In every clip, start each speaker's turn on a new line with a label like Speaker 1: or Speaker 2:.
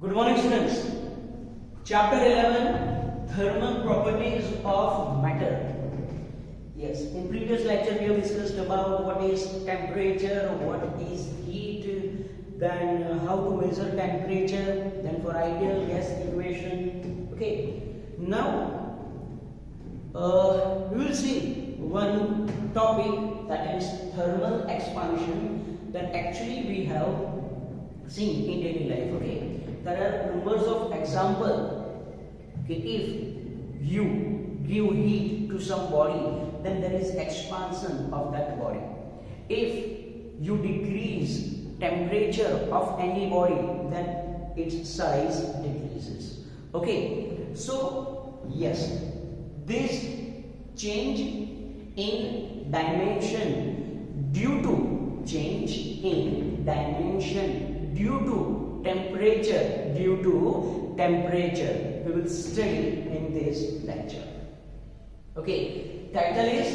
Speaker 1: Good morning, students. Chapter 11, Thermal Properties of Matter. Yes, in previous lecture we have discussed about what is temperature, what is heat, then how to measure temperature, then for ideal gas equation. Okay, now we will see one topic, that is thermal expansion, that actually we have seen in daily life. Okay, there are numbers of example. Okay, if you give heat to some body, then there is expansion of that body. If you decrease temperature of any body, then its size decreases. Okay, so yes, this change in dimension due to change in dimension due to temperature, we will study in this lecture. Okay, title is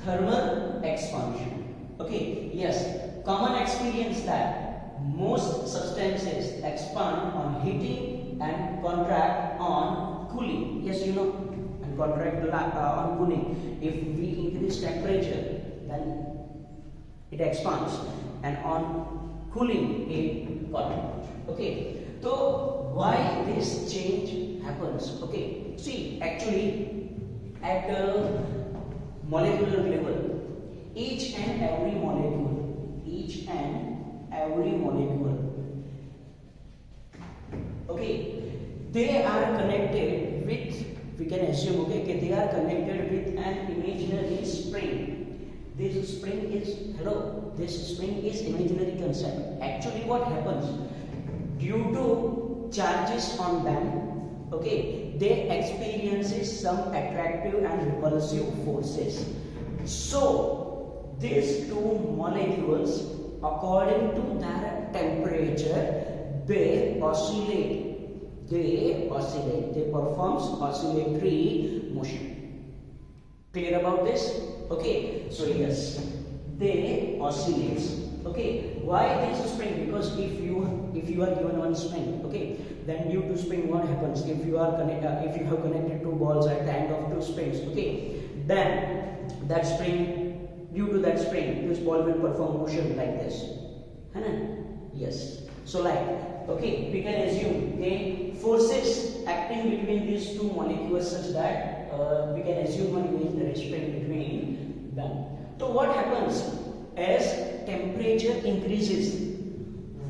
Speaker 1: thermal expansion. Okay, yes, common experience that most substances expand on heating and contract on cooling. Yes, you know, and contract on cooling. If we increase temperature, then it expands, and on cooling it contracts. Okay, so why this change happens? Okay, see, actually at the molecular level, each and every molecule, okay, they are connected with, we can assume, okay, they are connected with an imaginary spring. This spring is imaginary concept. Actually what happens, due to charges on them, okay, they experiences some attractive and repulsive forces. So these two molecules, according to their temperature, they performs oscillatory motion. Clear about this? Okay, so yes, they oscillate. Okay, why this spring? Because if you are given one spring, okay, then due to spring what happens? If you have connected two balls at the end of two springs, okay, then that spring, due to that spring, this ball will perform motion like this. Yes. So like, okay, we can assume the forces acting between these two molecules such that we can assume one imaginary spring between them. So what happens as temperature increases,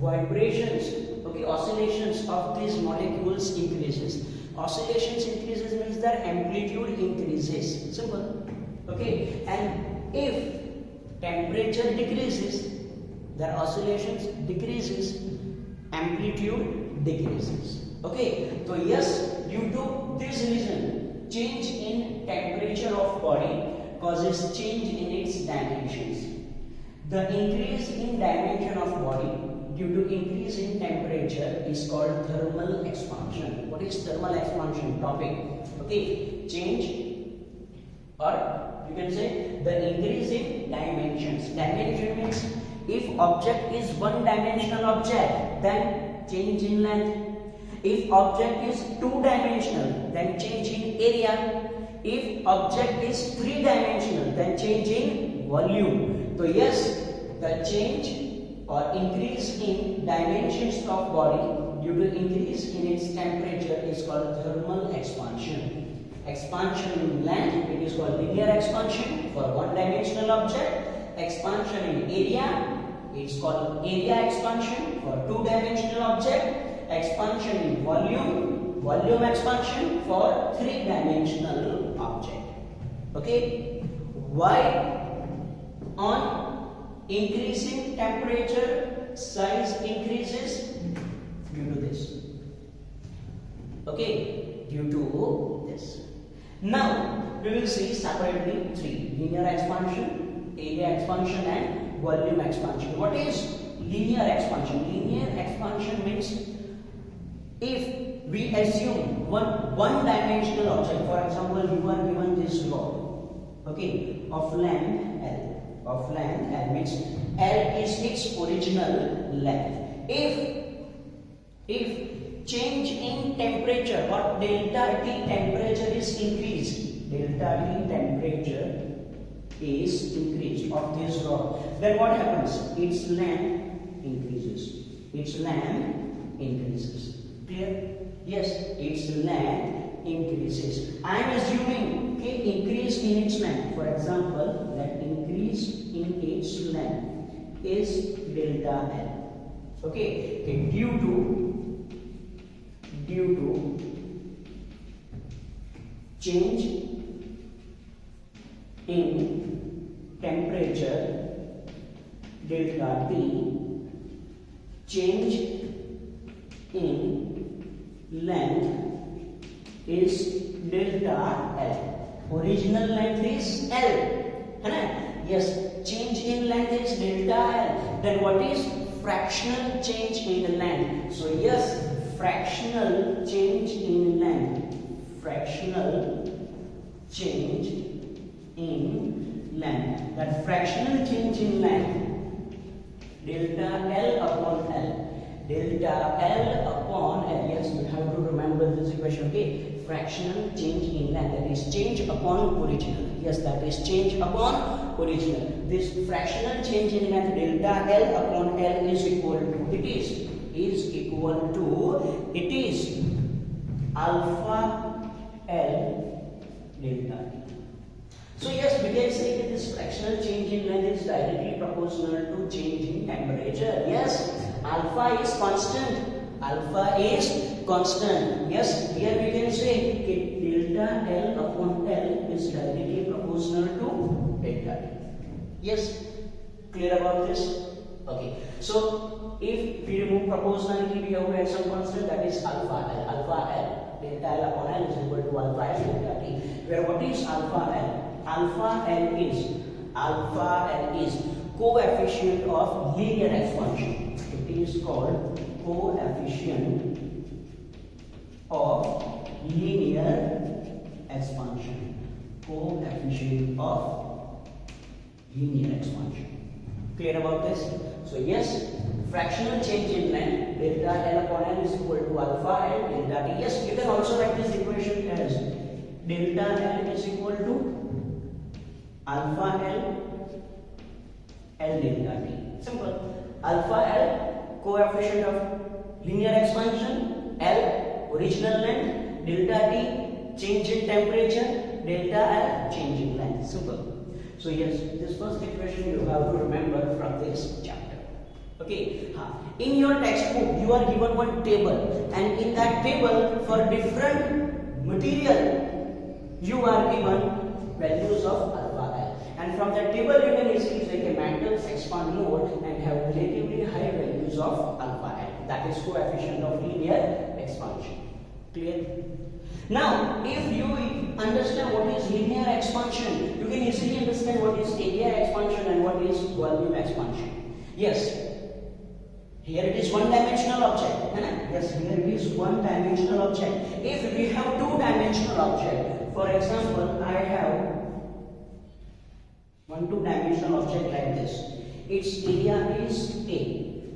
Speaker 1: vibrations, okay, oscillations of these molecules increases. Oscillations increases means their amplitude increases. Simple. Okay, and if temperature decreases, their oscillations decreases, amplitude decreases. Okay, so yes, due to this reason, change in temperature of body causes change in its dimensions. The increase in dimension of body due to increase in temperature is called thermal expansion. What is thermal expansion? Topic. Okay, change, or you can say the increase in dimensions. Dimension means if object is one dimensional object, then change in length. If object is two dimensional, then change in area. If object is three dimensional, then change in volume. So yes, the change or increase in dimensions of body due to increase in its temperature is called thermal expansion. Expansion in length, it is called linear expansion for one dimensional object. Expansion in area, it's called area expansion for two dimensional object. Expansion in volume expansion for three dimensional object. Okay, why on increasing temperature size increases? Due to this. Okay, due to this. Now we will see separately three: linear expansion, area expansion, and volume expansion. What is linear expansion? Linear expansion means if we assume one dimensional object, for example, you are given this rod, okay, of length L, means L is its original length. If if change in temperature or delta T temperature is increased, delta T temperature is increased of this rod, then what happens? Its length increases. Its length increases. Clear? Yes, its length increases. I am assuming increase in its length. For example, that increase in its length is delta L. Okay, due to change in temperature delta T, change in length is delta L. Original length is L, है ना? Yes, change in length is delta L. Then what is fractional change in length? So yes, fractional change in length. Fractional change in length. That fractional change in length, delta L upon L. Delta L upon L. Yes, you have to remember this equation. Okay, fractional change in length, that is change upon original. Yes, that is change upon original. This fractional change in length delta L upon L is equal to, it is alpha L delta T. So yes, we can say that this fractional change in length is directly proportional to change in temperature. Yes, alpha is constant. Alpha is constant. Yes, here we can say delta L upon L is directly proportional to delta T. Yes, clear about this? Okay, so if we remove proportionality, we have to add some constant, that is alpha L. Alpha L, delta L upon L is equal to alpha L delta T. Where what is alpha L? Alpha L is coefficient of linear expansion. It is called coefficient of linear expansion. Coefficient of linear expansion. Clear about this? So yes, fractional change in length delta L upon L is equal to alpha L delta T. Yes, you can also write this equation as delta L is equal to alpha L delta T. Simple. Alpha L coefficient of linear expansion, L original length, delta T change in temperature, delta L change in length. Simple. So yes, this first equation you have to remember from this chapter. Okay. In your textbook you are given one table, and in that table for different material you are given values of alpha L. And from that table you can easily say metals expand more and have relatively high values of alpha L. That is coefficient of linear expansion. Clear? Now, if you understand what is linear expansion, you can easily understand what is area expansion and what is volume expansion. Yes, here it is one-dimensional object. Yes, here it is one-dimensional object. If we have two-dimensional object, for example, I have one two-dimensional object like this. Its area is A.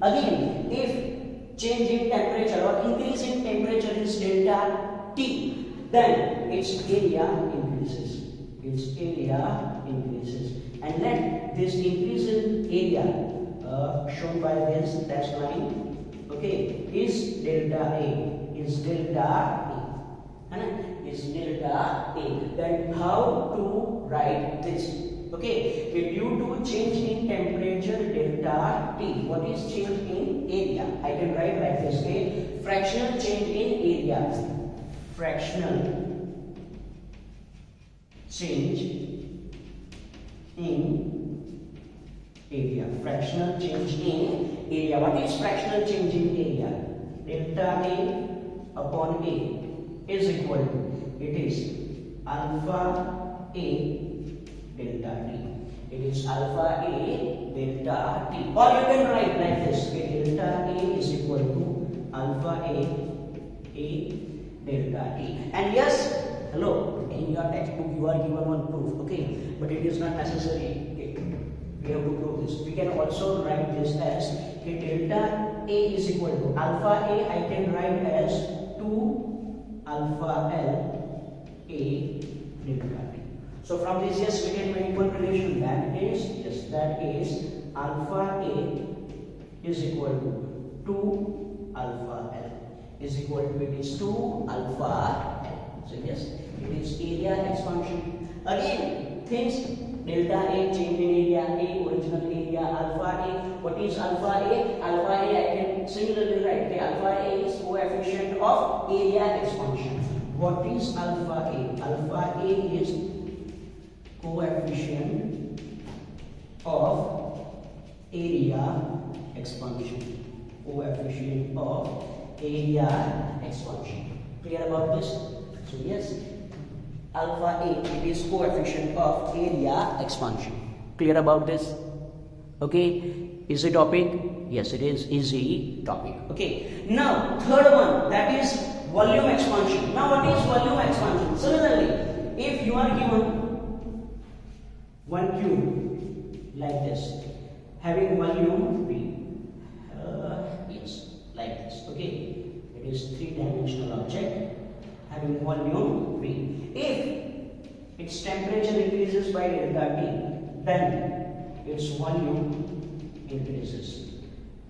Speaker 1: Again, if change in temperature or increase in temperature is delta T, then its area increases. Its area increases. And let this increase in area shown by this dashed line, okay, is delta A. Is delta A. Is delta A. Then how to write this? Okay, due to change in temperature delta T, what is change in area? I can write like this, okay? Fractional change in area. Fractional change in area. Fractional change in area. What is fractional change in area? Delta A upon A is equal to, it is alpha A delta T. It is alpha A delta T. Or you can write like this, okay? Delta A is equal to alpha A delta T. And yes, hello, in your textbook you are given one proof, okay? But it is not necessary, okay? We have to prove this. We can also write this as delta A is equal to alpha A, I can write as 2 alpha L A delta T. So from this, yes, we can make one relation, that is, yes, that is alpha A is equal to 2 alpha L is equal to, it is 2 alpha L. So yes, it is area expansion. Again, things delta A, change in area, A, original area, alpha A. What is alpha A? Alpha A, I can similarly write, okay, alpha A is coefficient of area expansion. What is alpha A? Alpha A is coefficient of area expansion. Coefficient of area expansion. Clear about this? So yes, alpha A, it is coefficient of area expansion. Clear about this? Okay, easy topic? Yes, it is easy topic. Okay, now third one, that is volume expansion. Now what is volume expansion? Similarly, if you are given one cube like this, having volume V, yes, like this, okay, it is three-dimensional object having volume V. If its temperature increases by delta T, then its volume increases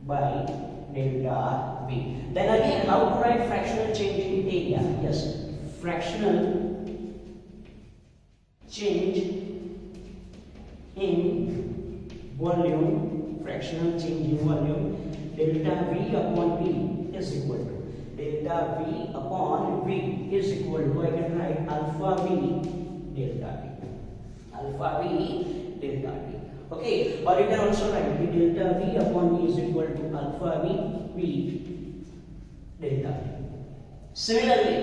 Speaker 1: by delta V. Then again, how to write fractional change in area? Yes, fractional change in volume, fractional change in volume, delta V upon V is equal to, delta V upon V is equal to, I can write alpha V delta T. Alpha V delta T. Okay, or you can also write the delta V upon V is equal to alpha V delta T. Similarly,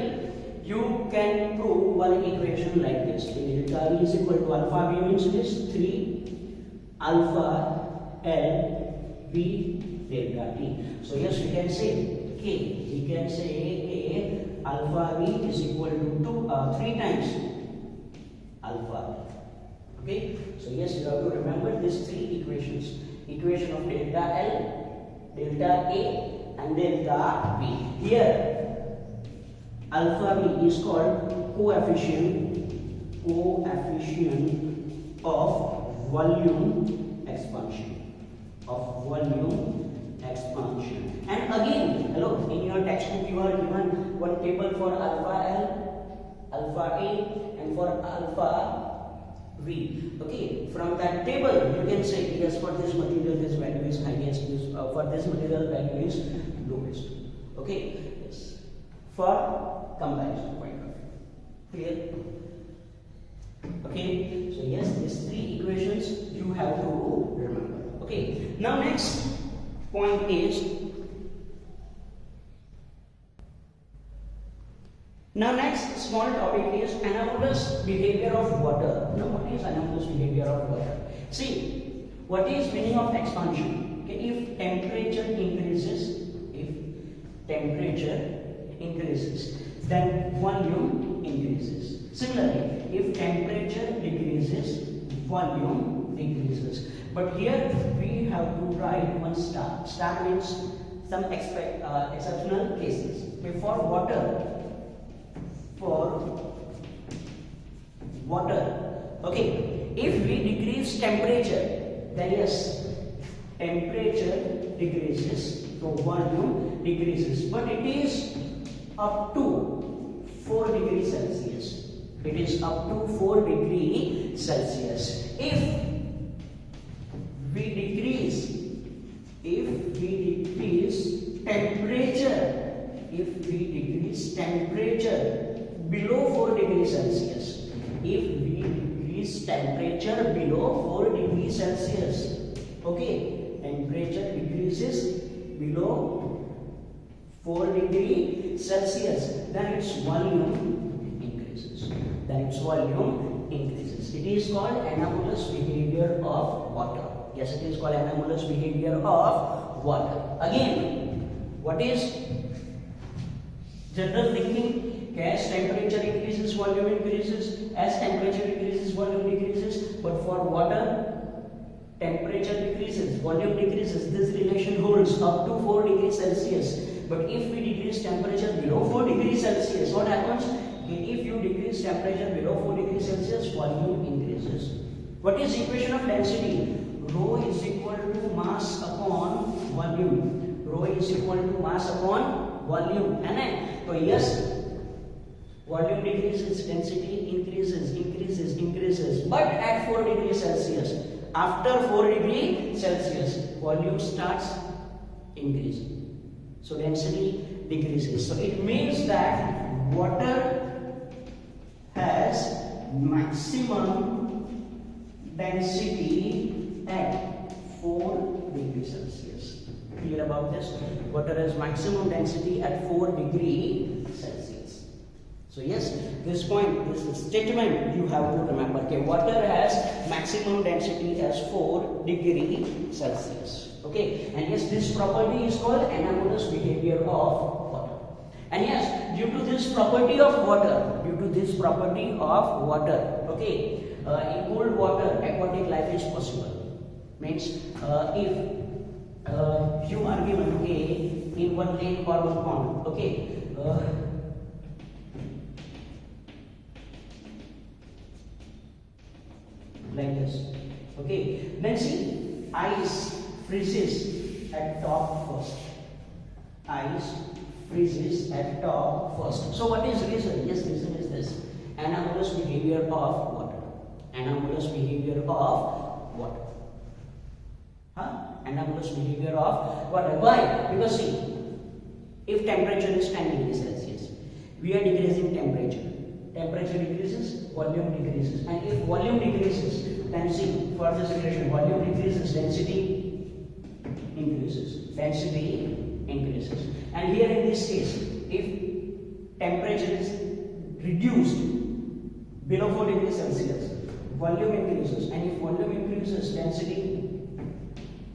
Speaker 1: you can prove one equation like this. The delta V is equal to alpha V means this 3 alpha L V delta T. So yes, we can say K. We can say K alpha V is equal to 3 times alpha. Okay. So yes, you have to remember these 3 equations. Equation of delta L, delta A, and delta V. Here, alpha V is called coefficient of volume expansion. Of volume expansion. And again, hello, in your textbook you are given one table for alpha L, alpha A, and for alpha V. Okay, from that table you can say yes, for this material this value is highest, for this material value is lowest. Okay, yes, for comparison point of view. Clear? Okay, so yes, these 3 equations you have to remember. Okay, now next point is, now next small topic is anomalous behavior of water. Now what is anomalous behavior of water? See, what is meaning of expansion? Okay, if temperature increases, then volume increases. Similarly, if temperature decreases, volume decreases. But here we have to write one star. Star means some exceptional cases. For water, okay, if we decrease temperature, then yes, temperature decreases, so volume decreases, but it is up to 4 degrees Celsius. It is up to 4 degrees Celsius. If we decrease temperature below 4 degrees Celsius, okay, temperature decreases below 4 degrees Celsius, then its volume increases. It is called anomalous behavior of water. Yes, it is called anomalous behavior of water. Again, what is general thinking? As temperature increases, volume increases. As temperature decreases, volume decreases. But for water, temperature decreases, volume decreases, this relation holds up to 4 degrees Celsius. But if we decrease temperature below 4 degrees Celsius, what happens? If you decrease temperature below 4 degrees Celsius, volume increases. What is equation of density? Rho is equal to mass upon volume. Rho is equal to mass upon volume. So yes, volume decreases, density increases, but at 4 degrees Celsius. After 4 degrees Celsius, volume starts increasing. So density decreases. So it means that water has maximum density at 4 degrees Celsius. Clear about this? Water has maximum density at 4 degrees Celsius. So yes, this point, this statement you have to remember. Okay, water has maximum density as 4 degrees Celsius. Okay, and yes, this property is called anomalous behavior of water. And yes, due to this property of water, okay, in cold water, aquatic life is possible. Means if you are given in one lake or one pond, okay, like this, okay, then see, ice freezes at top first. Ice freezes at top first. So what is reason? Yes, reason is this: anomalous behavior of water. Anomalous behavior of water. Anomalous behavior of water. Why? Because see, if temperature is 10 degrees Celsius, we are decreasing temperature. Temperature decreases, volume decreases. And if volume decreases, then see, for this equation, volume decreases, density increases. Density increases. And here in this case, if temperature is reduced below 4 degrees Celsius, volume increases. And if volume increases, density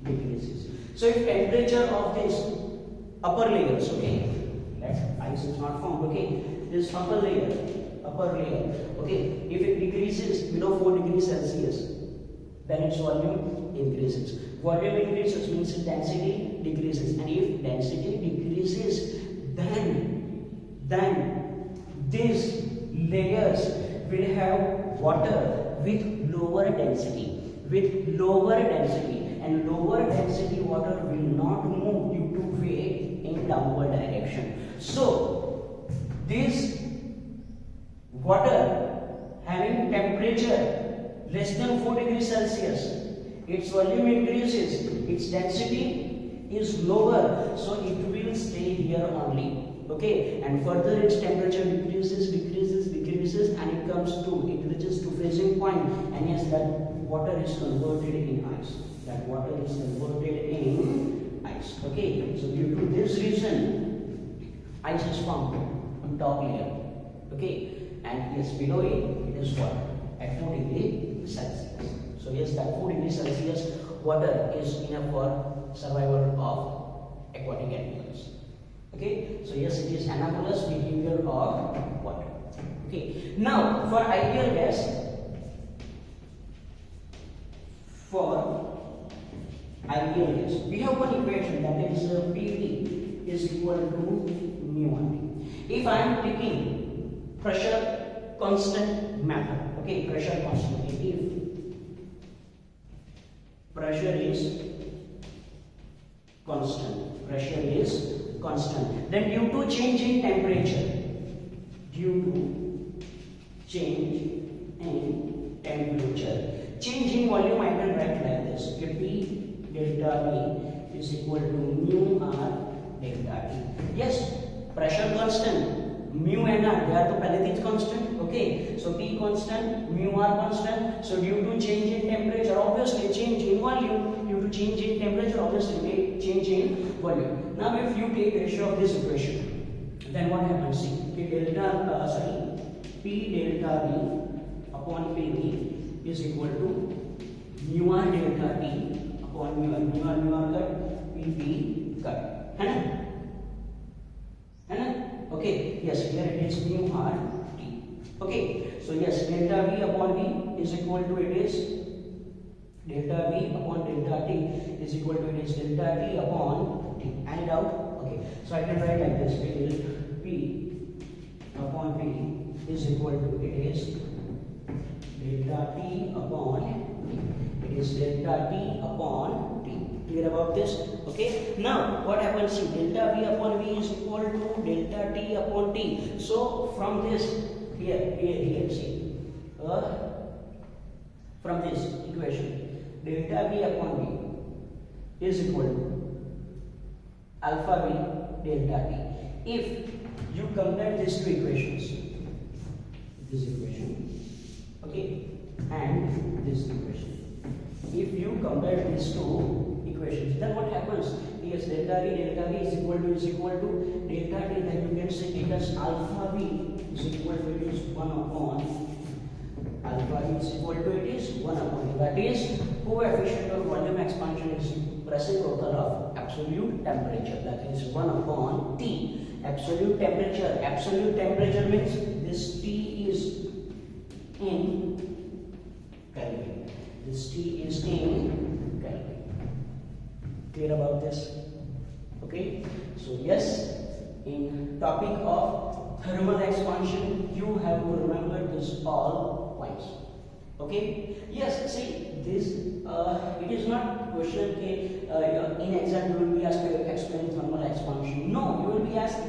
Speaker 1: decreases. So if temperature of this upper layers, okay, ice is not formed, okay, this upper layer, okay, if it decreases below 4 degrees Celsius, then its volume increases. Volume increases means density decreases, and if density decreases, then these layers will have water with lower density, and lower density water will not move due to weight in downward direction. So this water having temperature less than 4 degrees Celsius, its volume increases, its density is lower, so it will stay here only. Okay, and further its temperature decreases, and it reaches to freezing point, and yes, that water is converted in ice. Okay, so due to this reason, ice is formed on top layer. Okay, and yes, below it is what? At 4 degrees Celsius. So yes, that 4 degrees Celsius water is enough for survival of aquatic animals. Okay, so yes, it is anomalous behavior of water. Okay, now for ideal gas, we have one equation, that is Pv is equal to mu 1. If I am taking pressure constant method, okay, pressure constant, if pressure is constant, then due to change in temperature, change in volume, I can write like this: P delta V is equal to mu R delta T. Yes, pressure constant, mu and R, they are the palatine constant. Okay, so P constant, mu R constant. So due to change in temperature, obviously change in volume. Due to change in temperature, obviously change in volume. Now if you take ratio of this equation, then what happens? See, P delta V upon Pv is equal to mu R delta T upon mu R cut, Pv cut. Okay, yes, here it is mu R T. Okay, so yes, delta V upon V is equal to, it is Delta V upon delta T is equal to it is delta T upon T. Any doubt? Okay. So I can write like this. It is P upon P is equal to it is delta T upon T. It is delta T upon T. Clear about this? Okay. Now what happens? See, delta V upon V is equal to delta T upon T. So from this here, see, from this equation, delta V upon V is equal to alpha V delta T. If you compare these two equations, this equation, okay, and this equation, if you compare these two equations, then what happens? Yes, delta V is equal to delta T, then you can say it as alpha V is equal to it is 1 upon alpha V is equal to it is 1 upon T. That is coefficient of volume expansion is reciprocal of absolute temperature. That is 1 upon T. Absolute temperature. Absolute temperature means this T is in Kelvin. This T is in Kelvin. Clear about this? Okay. So yes, in topic of thermal expansion, you have to remember this all points. Okay. Yes. See this. It is not question in exam you will be asked to explain thermal expansion. No, you will be asked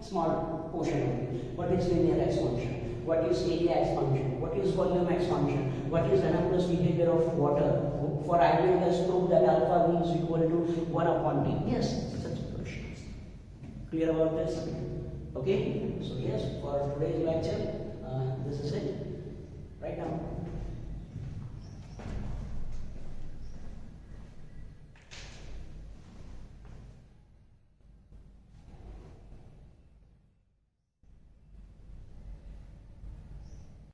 Speaker 1: small portion only. What is linear expansion? What is area expansion? What is volume expansion? What is anomalous behavior of water? For ideal gas, prove that alpha V is equal to 1 upon T. Yes, such questions. Clear about this? Okay. So yes, for today's lecture,